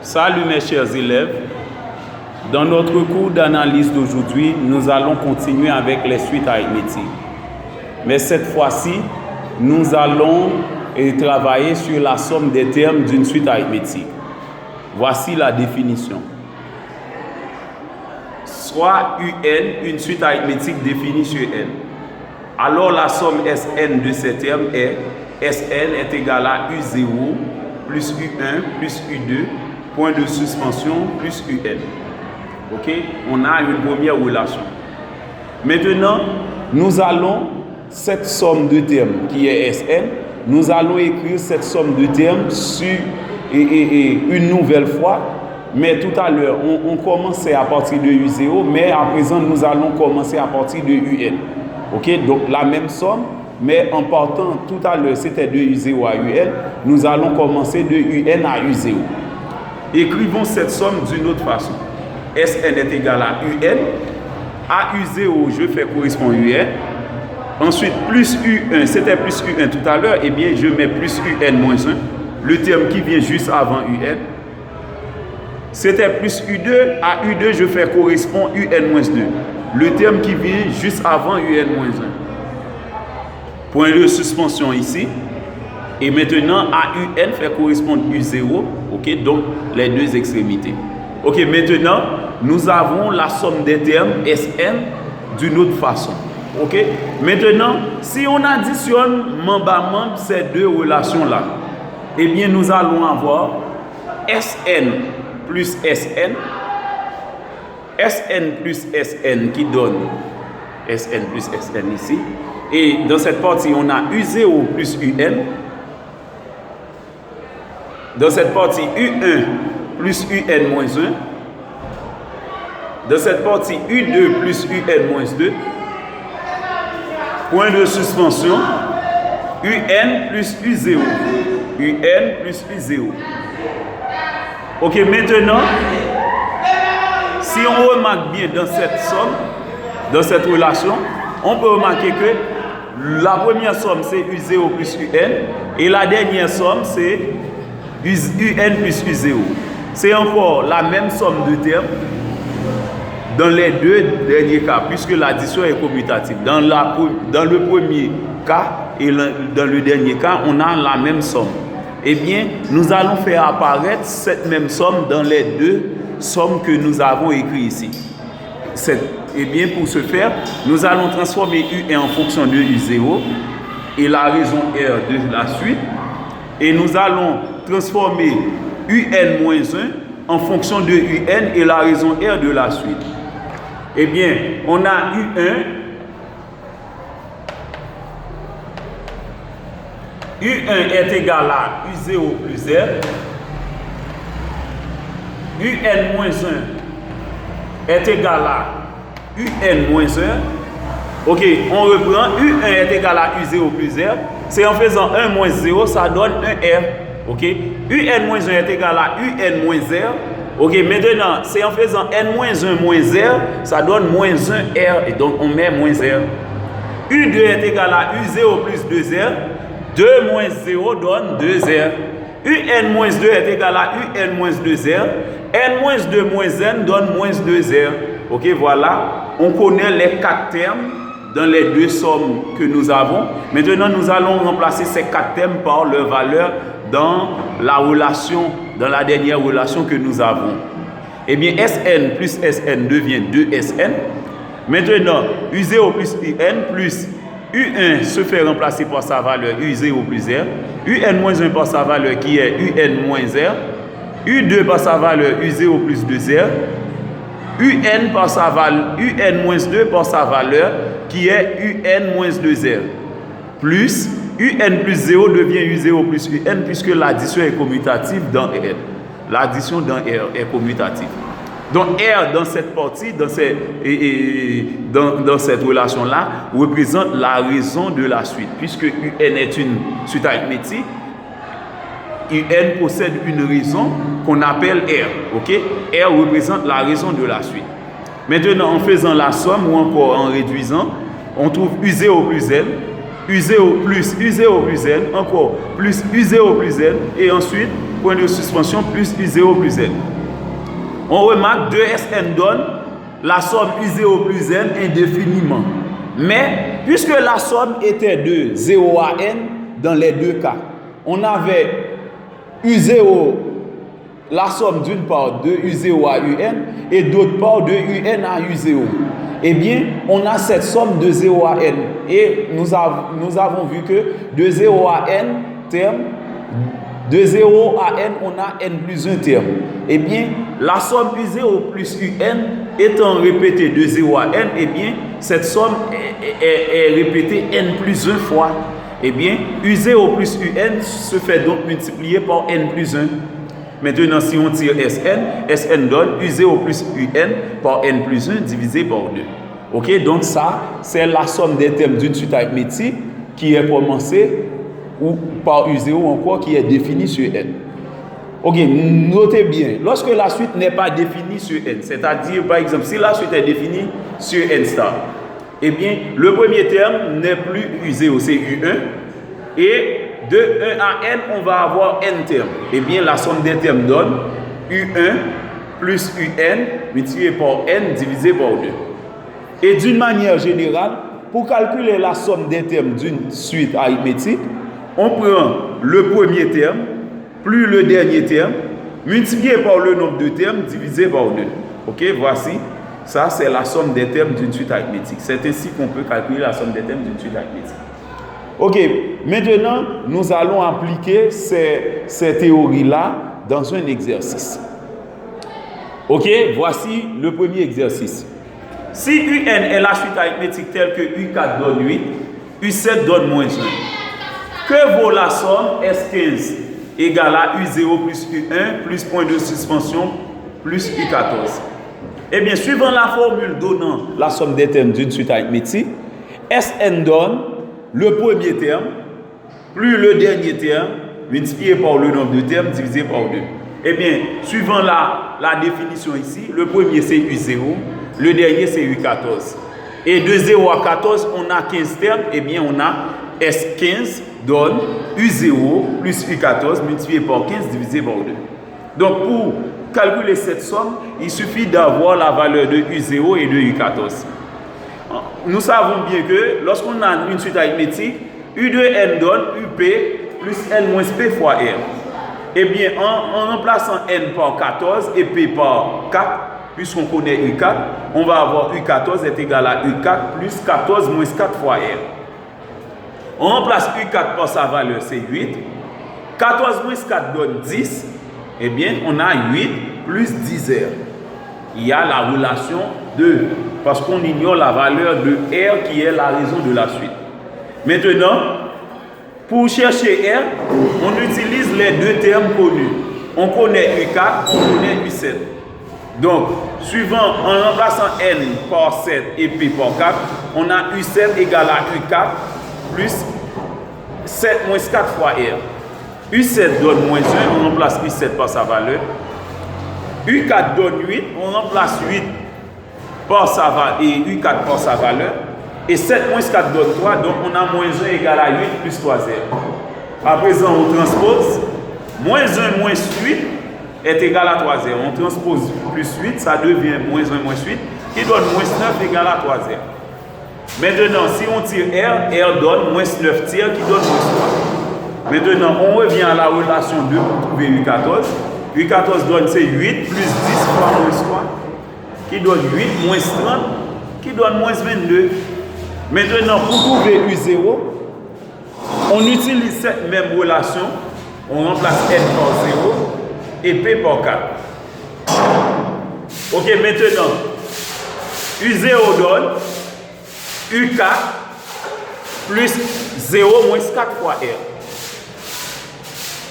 Salut mes chers élèves. Dans notre cours d'analyse d'aujourd'hui, nous allons continuer avec les suites arithmétiques. Mais cette fois-ci, nous allons travailler sur la somme des termes d'une suite arithmétique. Voici la définition. Soit UN, une suite arithmétique définie sur N. Alors la somme Sn de ces termes est Sn est égal à U0 plus U1 plus U2, point de suspension plus UN. Ok? On a une première relation. Maintenant, nous allons, cette somme de termes qui est Sn, nous allons écrire cette somme de termes sur une nouvelle fois. Mais tout à l'heure, on commençait à partir de U0, mais à présent, nous allons commencer à partir de UN. Ok? Donc la même somme, mais en partant tout à l'heure, c'était de U0 à UN, nous allons commencer de UN à U0. Écrivons cette somme d'une autre façon. Sn est égal à UN. À U0, je fais correspondre UN. Ensuite, plus U1, c'était plus U1 tout à l'heure, et bien je mets plus UN moins 1, le terme qui vient juste avant UN. C'était plus U2, à U2, je fais correspondre UN moins 2, le terme qui vient juste avant UN moins 1. Point de suspension ici. Et maintenant, à UN fait correspondre U0, ok, donc les deux extrémités. Ok, maintenant, nous avons la somme des termes Sn d'une autre façon. Ok, maintenant, si on additionne membre à membre ces deux relations-là, eh bien, nous allons avoir Sn plus Sn, Sn plus Sn qui donne Sn plus Sn ici. Et dans cette partie, on a U0 plus UN. Dans cette partie, U1 plus UN moins 1. Dans cette partie, U2 plus UN moins 2. Point de suspension, UN plus U0. UN plus U0. Ok, maintenant, si on remarque bien dans cette somme, dans cette relation, on peut remarquer que la première somme c'est U0 plus UN et la dernière somme c'est UN plus U0. C'est encore la même somme de termes dans les deux derniers cas, puisque l'addition est commutative. Dans le premier cas et dans le dernier cas, on a la même somme. Eh bien, nous allons faire apparaître cette même somme dans les deux sommes que nous avons écrites ici. Eh bien, pour ce faire, nous allons transformer UN en fonction de U0 et la raison R de la suite. Et nous allons transformer UN-1 en fonction de UN et la raison R de la suite. Eh bien, on a U1. U1 est égal à U0 plus R. UN-1 est égal à UN-1. Ok, on reprend. U1 est égal à U0 plus R. C'est en faisant 1 moins 0, ça donne 1R. Ok, UN-1 est égal à UN-R. Ok, maintenant, c'est en faisant N-1 moins R, ça donne moins 1R. Et donc, on met moins R. U2 est égal à U0 plus 2R. 2 moins 0 donne 2R. UN-2 est égal à UN-2R. N-2 moins N donne moins 2R. Ok, voilà. On connaît les quatre termes dans les deux sommes que nous avons. Maintenant, nous allons remplacer ces quatre termes par leur valeur dans la relation, dans la dernière relation que nous avons. Eh bien, Sn plus Sn devient 2Sn. Maintenant, U0 plus UN plus U1 se fait remplacer par sa valeur U0 plus R. UN-1 par sa valeur qui est UN-R. U2 par sa valeur U0 plus 2R. UN par sa valeur UN-2 par sa valeur qui est UN-2R. Plus UN plus 0 devient U0 plus UN puisque l'addition est commutative dans R. L'addition dans R est commutative. Donc R dans cette partie, dans cette relation-là, représente la raison de la suite. Puisque UN est une suite arithmétique, UN possède une raison qu'on appelle R. Okay? R représente la raison de la suite. Maintenant, en faisant la somme ou encore en réduisant, on trouve U0 plus N. U0 plus U0 plus N, encore plus U0 plus N, et ensuite, point de suspension plus U0 plus N. On remarque 2Sn donne la somme U0 plus N indéfiniment. Mais, puisque la somme était de 0 à N dans les deux cas, on avait U0, la somme d'une part de U0 à UN et d'autre part de UN à U0. Eh bien, on a cette somme de 0 à N. Et nous avons vu que de 0 à N terme, de 0 à N, on a N plus 1 terme. Eh bien, la somme U0 plus UN étant répétée de 0 à N, eh bien, cette somme est répétée N plus 1 fois. Eh bien, U0 plus UN se fait donc multiplier par N plus 1. Maintenant, si on tire Sn donne U0 plus UN par N plus 1 divisé par 2. Ok, donc ça, c'est la somme des termes d'une suite arithmétique qui est commencée ou par U0 encore qui est définie sur N. Ok, notez bien, lorsque la suite n'est pas définie sur N, c'est-à-dire par exemple, si la suite est définie sur N star, eh bien, le premier terme n'est plus U0, c'est U1. Et de 1 à N, on va avoir N termes. Eh bien, la somme des termes donne U1 plus UN multiplié par N divisé par 2. Et d'une manière générale, pour calculer la somme des termes d'une suite arithmétique, on prend le premier terme plus le dernier terme multiplié par le nombre de termes divisé par 2. Ok, voici. Ça, c'est la somme des termes d'une suite arithmétique. C'est ainsi qu'on peut calculer la somme des termes d'une suite arithmétique. Ok, maintenant, nous allons appliquer ces théories-là dans un exercice. Ok, voici le premier exercice. Si UN est la suite arithmétique telle que U4 donne 8, U7 donne moins 1, que vaut la somme S15 égale à U0 plus U1 plus point de suspension plus U14? Eh bien, suivant la formule donnant la somme des termes d'une suite arithmétique, Sn donne le premier terme plus le dernier terme multiplié par le nombre de termes divisé par 2. Eh bien, suivant la définition ici, le premier c'est U0, le dernier c'est U14. Et de 0 à 14, on a 15 termes, eh bien on a S15 donne U0 plus U14 multiplié par 15 divisé par 2. Donc pour calculer cette somme, il suffit d'avoir la valeur de U0 et de U14. Nous savons bien que lorsqu'on a une suite arithmétique, U2N donne UP plus N moins P fois R. Eh bien, en remplaçant N par 14 et P par 4, puisqu'on connaît U4, on va avoir U14 est égal à U4 plus 14 moins 4 fois R. On remplace U4 par sa valeur, c'est 8. 14 moins 4 donne 10. Eh bien, on a 8 plus 10 R. Il y a la relation de, parce qu'on ignore la valeur de R qui est la raison de la suite. Maintenant, pour chercher R, on utilise les deux termes connus. On connaît U4, on connaît U7. Donc, suivant, en remplaçant N par 7 et P par 4, on a U7 égale à U4 plus 7 moins 4 fois R. U7 donne moins 1, on remplace U7 par sa valeur. U4 donne 8, on remplace 8 par sa valeur et U4 par sa valeur. Et 7 moins 4 donne 3, donc on a moins 1 égale à 8 plus 3R. À présent, on transpose. Moins 1 moins 8 est égal à 3R. On transpose plus 8, ça devient moins 1 moins 8, qui donne moins 9 égale à 3R. Maintenant, si on tire R, R donne moins 9 tiers qui donne moins 3. Maintenant, on revient à la relation 2 pour trouver U14. U14 donne c'est 8 plus 10 fois moins 3, qui donne 8 moins 30, qui donne moins 22. Maintenant, pour trouver U0, on utilise cette même relation. On remplace N par 0 et P par 4. Ok, maintenant, U0 donne U4 plus 0 moins 4 fois R.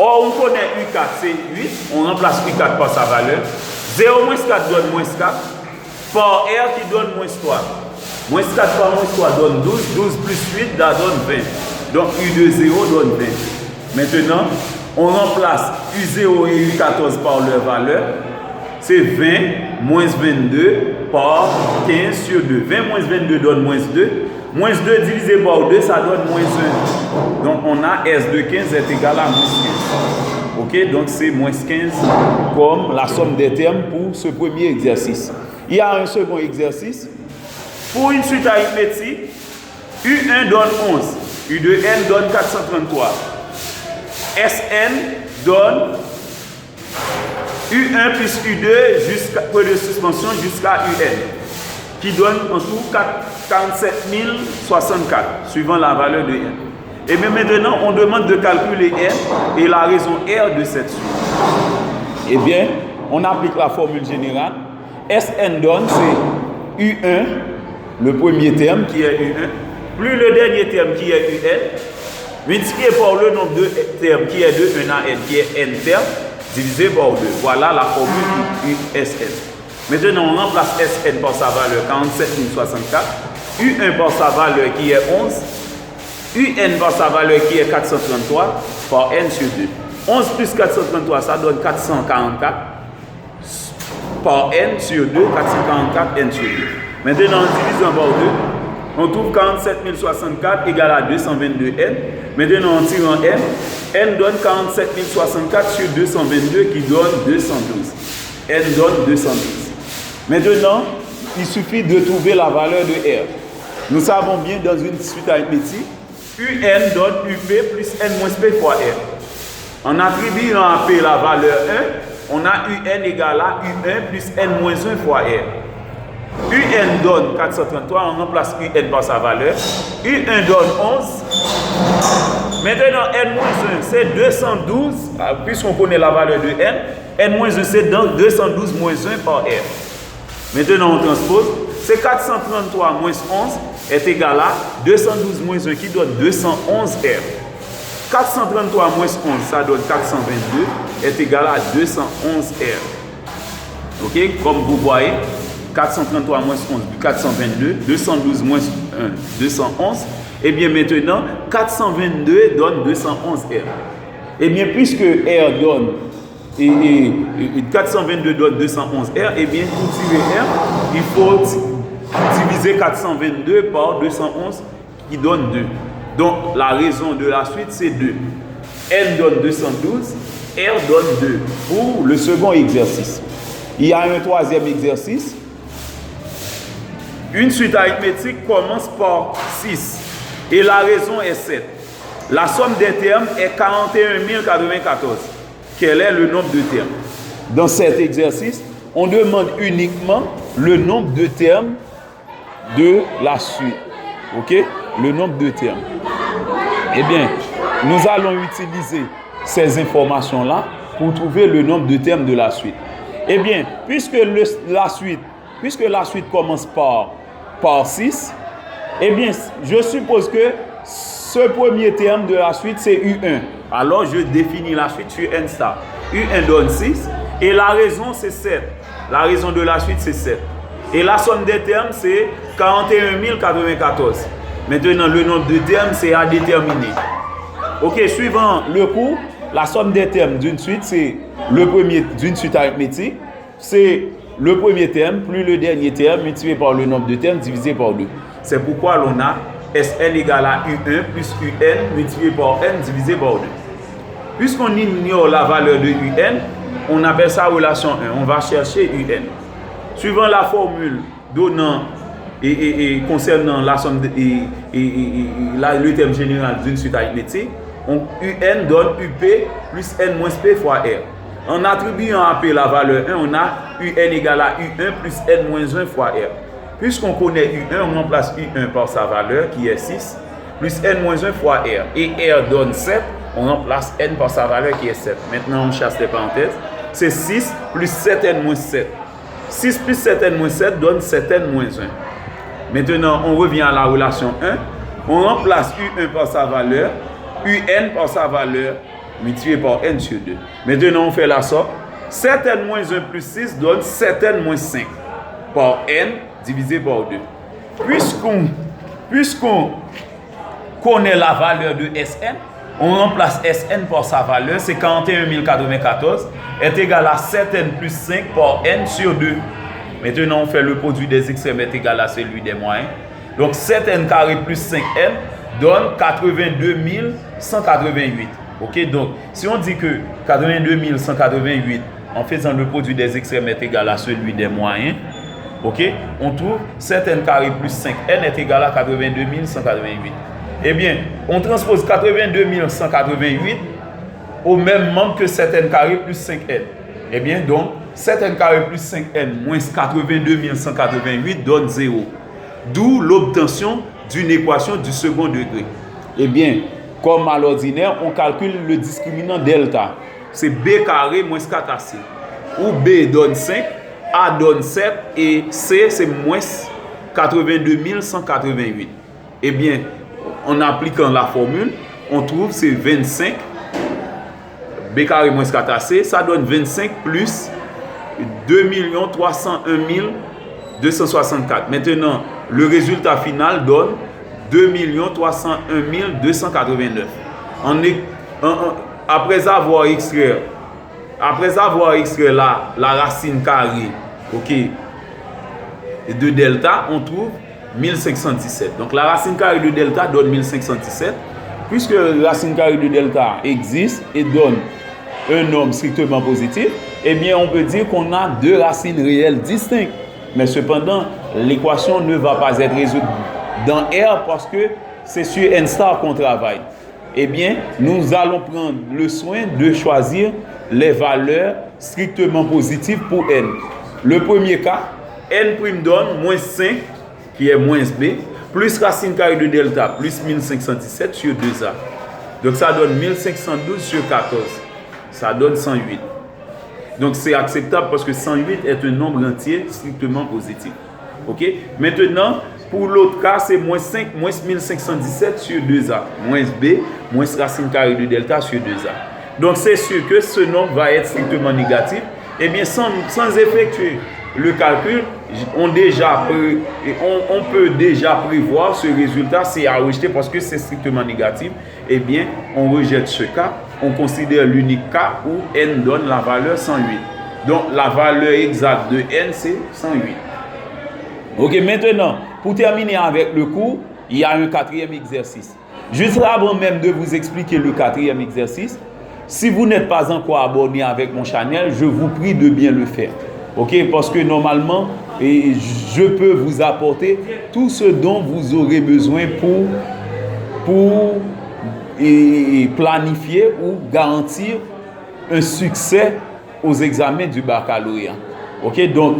Or, on connaît U4, c'est 8. On remplace U4 par sa valeur. 0 moins 4 donne moins 4. Par R qui donne moins 3. Moins 4 par moins 3 donne 12. 12 plus 8, ça donne 20. Donc, U de 0 donne 20. Maintenant, on remplace U0 et U14 par leur valeur. C'est 20 moins 22 par 15 sur 2. 20 moins 22 donne moins 2. Moins 2 divisé par 2, ça donne moins 1. Donc on a S de 15 est égal à moins 15. Ok, donc c'est moins 15 comme la somme des termes pour ce premier exercice. Il y a un second exercice. Pour une suite arithmétique, U1 donne 11, U2N donne 433, Sn donne U1 plus U2 jusqu'à point de suspension jusqu'à UN, qui donne en tout 47 064, suivant la valeur de N. Et bien maintenant, on demande de calculer N et la raison R de cette suite. Eh bien, on applique la formule générale. Sn donne, c'est U1, le premier terme qui est U1, plus le dernier terme qui est UN, multiplié par le nombre de termes qui est de 1 à N, qui est N termes, divisé par 2. Voilà la formule Sn. Maintenant, on remplace Sn par sa valeur 47 064, U1 par sa valeur qui est 11, UN par sa valeur qui est 433 par N sur 2. 11 plus 433, ça donne 444 par N sur 2, 444 N sur 2. Maintenant, en divisant par 2, on trouve 47 064 égale à 222 N. Maintenant, en tirant N, N donne 47 064 sur 222 qui donne 212. N donne 212. Maintenant, il suffit de trouver la valeur de R. Nous savons bien dans une suite arithmétique, UN donne UP plus N moins P fois R. En attribuant à P la valeur 1, on a UN égale à U1 plus N moins 1 fois R. UN donne 433, on remplace UN par sa valeur. U1 donne 11. Maintenant, N-1, c'est 212, puisqu'on connaît la valeur de N. N-1, c'est donc 212 moins 1 par R. Maintenant, on transpose. C'est 433 moins 11 est égal à 212 moins 1 qui donne 211 R. 433 moins 11, ça donne 422, est égal à 211 R. Ok, comme vous voyez, 433 moins 11, 422, 212 moins 1, 211. Et bien maintenant, 422 donne 211 R. Et bien puisque R donne, et 422 donne 211 R, et bien pour tirer R, il faut diviser 422 par 211 qui donne 2. Donc la raison de la suite c'est 2. N donne 212, R donne 2 pour le second exercice. Il y a un troisième exercice. Une suite arithmétique commence par 6 et la raison est 7. La somme des termes est 41 094. Quel est le nombre de termes? Dans cet exercice, on demande uniquement le nombre de termes de la suite. Ok? Le nombre de termes. Eh bien, nous allons utiliser ces informations-là pour trouver le nombre de termes de la suite. Eh bien, puisque la suite commence par 6, eh bien, je suppose que ce premier terme de la suite, c'est U1. Alors, je définis la suite sur N star. U1 donne 6 et la raison, c'est 7. La raison de la suite, c'est 7. Et la somme des termes, c'est 41 094. Maintenant, le nombre de termes, c'est à déterminer. Ok, suivant le cours, la somme des termes d'une suite, c'est le premier d'une suite arithmétique. C'est le premier terme plus le dernier terme multiplié par le nombre de termes divisé par 2. C'est pourquoi l'on a Sn égale à U1 plus UN multiplié par N divisé par 2. Puisqu'on ignore la valeur de UN, on appelle ça relation 1. On va chercher UN. Suivant la formule donnant et concernant la somme le terme général d'une suite arithmétique, UN donne UP plus N moins P fois R. En attribuant à P la valeur 1, on a UN égale à U1 plus N moins 1 fois R. Puisqu'on connaît U1, on remplace U1 par sa valeur qui est 6, plus N moins 1 fois R. Et R donne 7, on remplace N par sa valeur qui est 7. Maintenant, on chasse les parenthèses. C'est 6 plus 7N moins 7. 6 plus 7N moins 7 donne 7N moins 1. Maintenant, on revient à la relation 1. On remplace U1 par sa valeur, UN par sa valeur, multiplié par N sur 2. Maintenant, on fait la somme. 7N moins 1 plus 6 donne 7N moins 5 par N divisé par 2. Puisqu'on connaît la valeur de Sn, on remplace Sn par sa valeur, c'est 41 094, est égal à 7N plus 5 par N sur 2. Maintenant, on fait le produit des extrêmes est égal à celui des moyens. Donc 7n carré plus 5n donne 82 188. Ok, donc si on dit que 82 188 en faisant le produit des extrêmes est égal à celui des moyens, ok, on trouve 7n carré plus 5n est égal à 82 188. Eh bien, on transpose 82 188 au même nombre que 7n carré plus 5n. Eh bien, donc, 7n carré plus 5n moins 82 188 donne 0. D'où l'obtention d'une équation du second degré. Eh bien, comme à l'ordinaire, on calcule le discriminant delta. C'est b carré moins 4ac. Où b donne 5, a donne 7 et c c'est moins 82 188. Eh bien, en appliquant la formule, on trouve c'est 25 b carré moins 4ac, ça donne 25 plus 2 301 264. Maintenant, le résultat final donne 2 301 289. Après avoir extrait la racine carrée, ok, de delta, on trouve 1517. Donc la racine carrée de delta donne 1517. Puisque la racine carrée de delta existe et donne un nombre strictement positif, eh bien on peut dire qu'on a deux racines réelles distinctes. Mais cependant, l'équation ne va pas être résolue dans R parce que c'est sur n star qu'on travaille. Eh bien, nous allons prendre le soin de choisir les valeurs strictement positives pour n. Le premier cas, n' donne moins 5, qui est moins b, plus racine carrée de delta, plus 1517 sur 2a. Donc ça donne 1512 sur 14. Ça donne 108. Donc c'est acceptable parce que 108 est un nombre entier strictement positif. Ok? Maintenant, pour l'autre cas, c'est moins 5, moins 1517 sur 2a, moins b, moins racine carrée de delta sur 2a. Donc c'est sûr que ce nombre va être strictement négatif. Eh bien, sans effectuer le calcul, on peut déjà prévoir ce résultat, c'est à rejeter parce que c'est strictement négatif. Eh bien, on rejette ce cas, on considère l'unique cas où n donne la valeur 108. Donc, la valeur exacte de n, c'est 108. Ok, maintenant, pour terminer avec le cours, il y a un quatrième exercice. Juste avant même de vous expliquer le quatrième exercice, si vous n'êtes pas encore abonné avec mon channel, je vous prie de bien le faire. Ok, parce que normalement, je peux vous apporter tout ce dont vous aurez besoin pour planifier ou garantir un succès aux examens du baccalauréat. Ok, donc,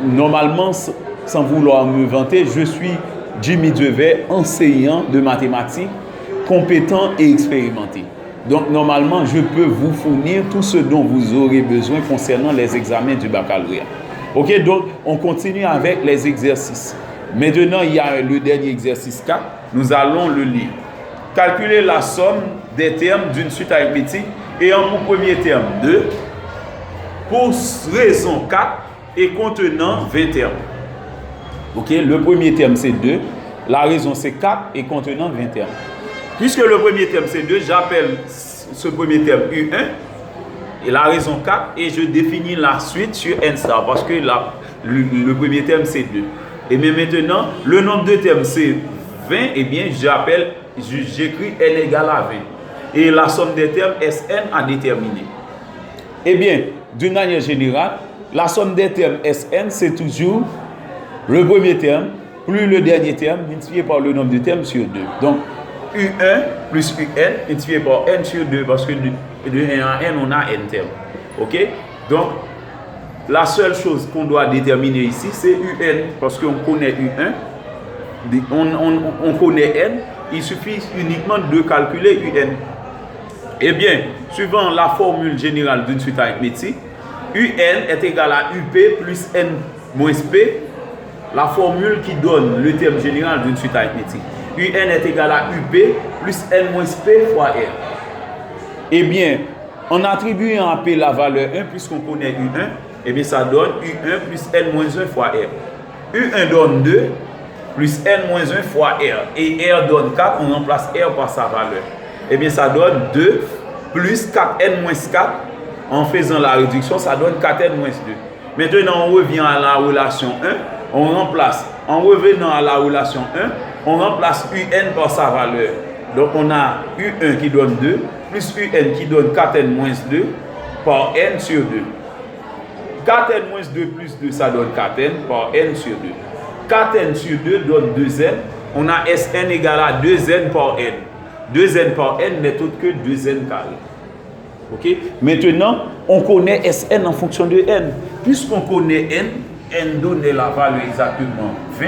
normalement, sans vouloir me vanter, je suis Jimmy Devey, enseignant de mathématiques, compétent et expérimenté. Donc, normalement, je peux vous fournir tout ce dont vous aurez besoin concernant les examens du baccalauréat. Ok, donc, on continue avec les exercices. Maintenant, il y a le dernier exercice 4. Nous allons le lire. Calculer la somme des termes d'une suite arithmétique ayant pour premier terme 2 pour raison 4 et contenant 20 termes. Ok, le premier terme c'est 2, la raison c'est 4 et contenant 20 termes. Puisque le premier terme c'est 2, j'appelle ce premier terme U1 et la raison 4 et je définis la suite sur n star parce que le premier terme c'est 2. Et mais maintenant, le nombre de termes c'est 20, et bien j'écris n égale à 20. Et la somme des termes Sn à déterminer. Eh bien, d'une manière générale, la somme des termes Sn c'est toujours le premier terme plus le dernier terme multiplié par le nombre de termes sur 2. Donc, U1 plus UN multiplié par N sur 2 parce que de 1 à N, on a N termes. Ok? Donc, la seule chose qu'on doit déterminer ici, c'est UN parce qu'on connaît U1, on connaît N, il suffit uniquement de calculer UN. Eh bien, suivant la formule générale d'une suite arithmétique, UN est égal à UP plus N moins P, la formule qui donne le terme général d'une suite arithmétique. UN est égal à UP plus N moins P fois R. Eh bien, en attribuant à P la valeur 1, puisqu'on connaît U1, eh bien, ça donne U1 plus N moins 1 fois R. U1 donne 2 plus N moins 1 fois R. Et R donne 4, on remplace R par sa valeur. Eh bien, ça donne 2 plus 4N moins 4. En faisant la réduction, ça donne 4N moins 2. Maintenant, on revient à la relation 1. on remplace, en revenant à la relation 1, on remplace UN par sa valeur. Donc on a U1 qui donne 2, plus UN qui donne 4n moins 2 par n sur 2. 4n moins 2 plus 2, ça donne 4n par n sur 2. 4n sur 2 donne 2n. On a Sn égale à 2n par n. 2n par n n'est autre que 2n carré. Ok? Maintenant, on connaît Sn en fonction de n. Puisqu'on connaît n donne la valeur exactement 20,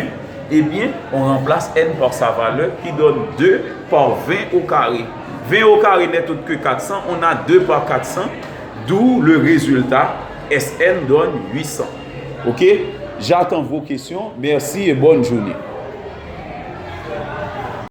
eh bien, on remplace n par sa valeur qui donne 2 par 20 au carré. 20 au carré n'est autre que 400. On a 2 par 400, d'où le résultat Sn donne 800. Ok? J'attends vos questions. Merci et bonne journée.